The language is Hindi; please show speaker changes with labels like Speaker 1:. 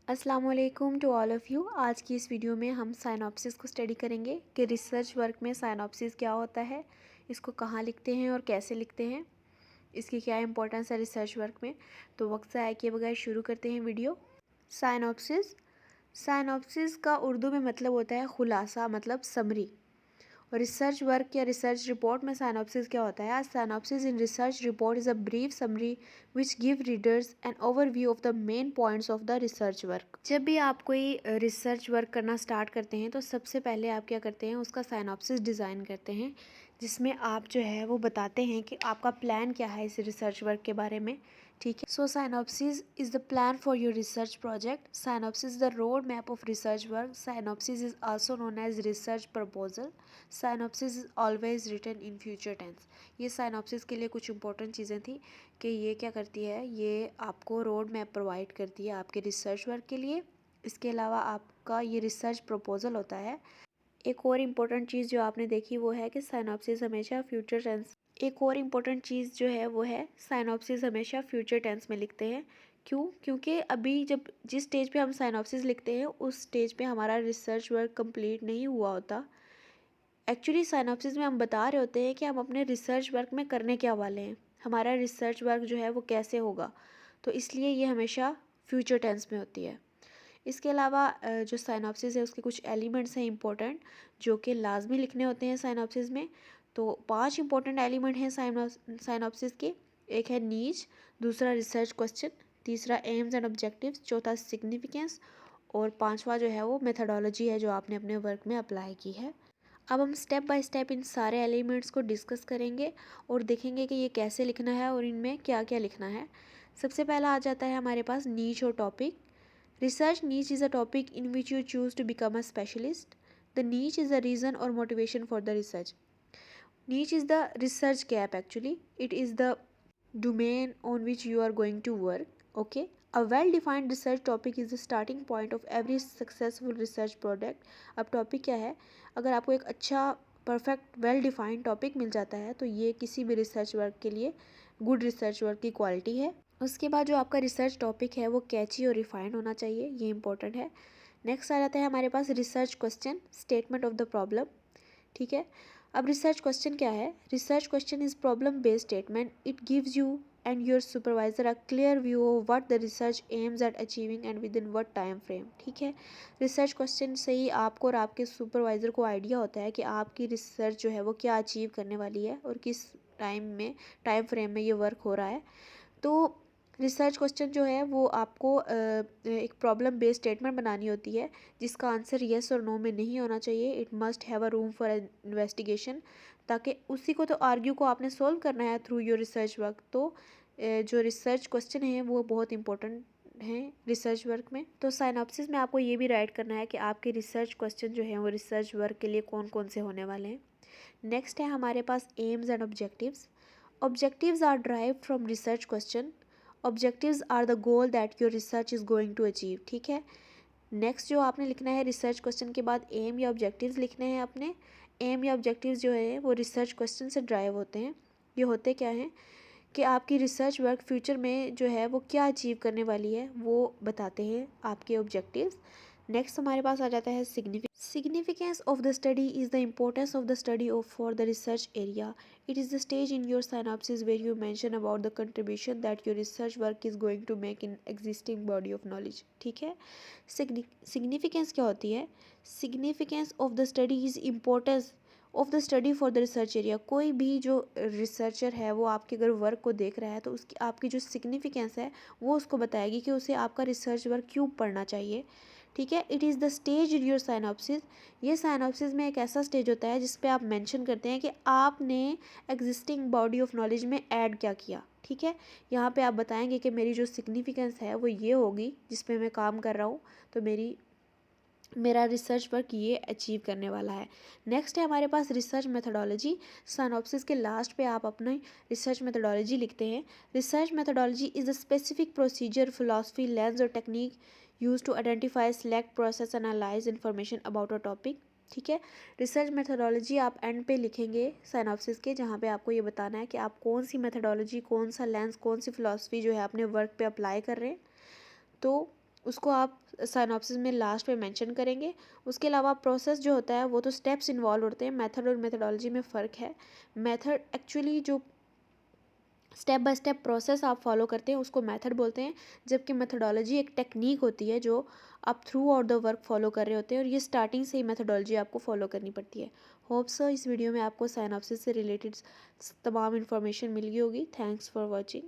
Speaker 1: अस्सलाम वालेकुम टू ऑल ऑफ़ यू। आज की इस वीडियो में हम साइनॉप्सिस को स्टडी करेंगे कि रिसर्च वर्क में साइनॉप्सिस क्या होता है, इसको कहाँ लिखते हैं और कैसे लिखते हैं, इसकी क्या इंपॉर्टेंस है रिसर्च वर्क में। तो वक्त ज़ाया किए बगैर शुरू करते हैं वीडियो। साइनॉप्सिस साइनॉप्सिस का उर्दू में मतलब होता है खुलासा, मतलब समरी। और रिसर्च वर्क या रिसर्च रिपोर्ट में साइनॉप्सिस क्या होता है? Synopsis in research report is a brief summary which give readers an overview of the main points of the research work. जब भी आप कोई रिसर्च वर्क करना स्टार्ट करते हैं तो सबसे पहले आप क्या करते हैं, उसका साइनॉप्सिस डिज़ाइन करते हैं, जिसमें आप जो है वो बताते हैं कि आपका प्लान क्या है इस रिसर्च वर्क के बारे में। ठीक है, so synopsis is the plan for your research project. Synopsis is the road map of research work. Synopsis is also known as research proposal. Synopsis is always written in future tense. ये साइनॉप्सिस के लिए कुछ इंपॉर्टेंट चीज़ें थी कि ये क्या करती है, ये आपको रोड मैप प्रोवाइड करती है आपके रिसर्च वर्क के लिए। इसके अलावा आपका ये रिसर्च प्रपोजल होता है। एक और इम्पोर्टेंट चीज़ जो आपने देखी वो है कि साइनॉप्सिस हमेशा फ्यूचर टेंस एक और इम्पोर्टेंट चीज़ जो है वो है साइनॉप्सिस हमेशा फ्यूचर टेंस में लिखते हैं। क्यों? क्योंकि अभी जब जिस स्टेज पे हम साइनॉप्सिस लिखते हैं उस स्टेज पे हमारा रिसर्च वर्क कंप्लीट नहीं हुआ होता। एक्चुअली साइनॉप्सिस में हम बता रहे होते हैं कि हम अपने रिसर्च वर्क में करने क्या वाले हैं, हमारा रिसर्च वर्क जो है वो कैसे होगा, तो इसलिए ये हमेशा फ्यूचर टेंस में होती है। इसके अलावा जो साइनॉप्सिस है उसके कुछ एलिमेंट्स हैं इंपॉर्टेंट, जो कि लाजमी लिखने होते हैं साइनॉप्सिस में। तो 5 इंपॉर्टेंट एलिमेंट हैं साइनॉप्सिस के। एक है नीच, दूसरा रिसर्च क्वेश्चन, तीसरा एम्स एंड ऑब्जेक्टिव्स, चौथा सिग्निफिकेंस, और पांचवा जो है वो मेथडोलॉजी है जो आपने अपने वर्क में अप्लाई की है। अब हम स्टेप बाय स्टेप इन सारे एलिमेंट्स को डिस्कस करेंगे और देखेंगे कि ये कैसे लिखना है और इनमें क्या क्या लिखना है। सबसे पहला आ जाता है हमारे पास नीच और topic. Research niche is a topic in which you choose to become a specialist. The niche is the reason or motivation for the research. Niche is the research gap actually. It is the domain on which you are going to work. Okay. A well-defined research topic is the starting point of every successful research product. अब टॉपिक क्या है? अगर आपको एक अच्छा परफेक्ट वेल डिफाइंड टॉपिक मिल जाता है तो ये किसी भी रिसर्च वर्क के लिए गुड रिसर्च वर्क की क्वालिटी है। उसके बाद जो आपका रिसर्च टॉपिक है वो कैची और रिफाइंड होना चाहिए, ये इंपॉर्टेंट है। नेक्स्ट आ जाता है हमारे पास research question, statement of the problem. ठीक है, अब रिसर्च क्वेश्चन क्या है? Research question is problem based statement. It gives you and your supervisor a clear view of what the research aims at achieving and within what time frame. ठीक है, रिसर्च क्वेश्चन से ही आपको और आपके सुपरवाइजर को आइडिया होता है कि आपकी रिसर्च जो है वो क्या अचीव करने वाली है और किस टाइम फ्रेम में ये वर्क हो रहा है। तो रिसर्च क्वेश्चन जो है वो आपको एक प्रॉब्लम बेस्ड स्टेटमेंट बनानी होती है जिसका आंसर येस और नो में नहीं होना चाहिए। It must have a room for investigation, ताकि उसी को तो आर्ग्यू को आपने सॉल्व करना है थ्रू योर रिसर्च वर्क। तो जो रिसर्च क्वेश्चन है वो बहुत इंपॉर्टेंट हैं रिसर्च वर्क में। तो साइनॉप्सिस में आपको ये भी राइट करना है कि आपके रिसर्च क्वेश्चन जो हैं वो रिसर्च वर्क के लिए कौन कौन से होने वाले हैं। नेक्स्ट है हमारे पास aims and objectives. Objectives are derived from research question. Objectives are the goal that your research is going to achieve. ठीक है, नेक्स्ट जो आपने लिखना है रिसर्च क्वेश्चन के बाद एम या ऑब्जेक्टिव्स लिखने हैं अपने। एम या ऑब्जेक्टिव्स जो है वो रिसर्च क्वेश्चन से ड्राइव होते हैं। ये होते क्या हैं कि आपकी रिसर्च वर्क फ्यूचर में जो है वो क्या अचीव करने वाली है वो बताते हैं आपके ऑब्जेक्टिव्स। नेक्स्ट हमारे पास आ जाता है significance of the study is the importance of the study of for the research area. It is the stage in your synopsis where you mention about the contribution that your research work is going to make in existing body of knowledge. ठीक है, सिग्निफिकेंस क्या होती है? Significance of the study is importance of the study for the research area. कोई भी जो रिसर्चर है वो आपके अगर वर्क को देख रहा है तो उसकी आपकी जो सिग्निफिकेंस है वो उसको बताएगी कि उसे आपका रिसर्च वर्क क्यों पढ़ना चाहिए। ठीक है, it is the stage in your synopsis. ये साइनॉप्सिस में एक ऐसा स्टेज होता है जिस पे आप मेंशन करते हैं कि आपने एग्जिस्टिंग बॉडी ऑफ नॉलेज में ऐड क्या किया। ठीक है, यहाँ पे आप बताएंगे कि मेरी जो सिग्निफिकेंस है वो ये होगी जिस पे मैं काम कर रहा हूँ, तो मेरा रिसर्च वर्क ये अचीव करने वाला है। नेक्स्ट है हमारे पास रिसर्च मेथडोलॉजी। साइनॉप्सिस के लास्ट पे आप अपनी रिसर्च मेथडोलॉजी लिखते हैं। Research methodology is a specific procedure, philosophy, lens और technique use to identify, select, process, analyse information about a topic. ठीक है, रिसर्च मेथडोलॉजी आप एंड पे लिखेंगे साइनॉप्सिस के, जहाँ पे आपको ये बताना है कि आप कौन सी मेथडोलॉजी, कौन सा लेंस, कौन सी फिलॉसफी जो है अपने वर्क पे अप्लाई कर रहे हैं। तो उसको आप साइनॉप्सिस में लास्ट में मेंशन करेंगे। उसके अलावा प्रोसेस जो होता है वो तो स्टेप्स इन्वॉल्व होते हैं, मेथड और मेथडोलॉजी में फ़र्क है। मेथड एक्चुअली जो स्टेप बाय स्टेप प्रोसेस आप फॉलो करते हैं उसको मेथड बोलते हैं, जबकि मेथडोलॉजी एक टेक्निक होती है जो आप through out the work follow कर रहे होते हैं, और ये स्टार्टिंग से ही मेथडोलॉजी आपको फॉलो करनी पड़ती है। होप सो इस वीडियो में आपको साइनॉप्सिस से रिलेटेड तमाम इन्फॉर्मेशन मिल गई होगी। Thanks for watching.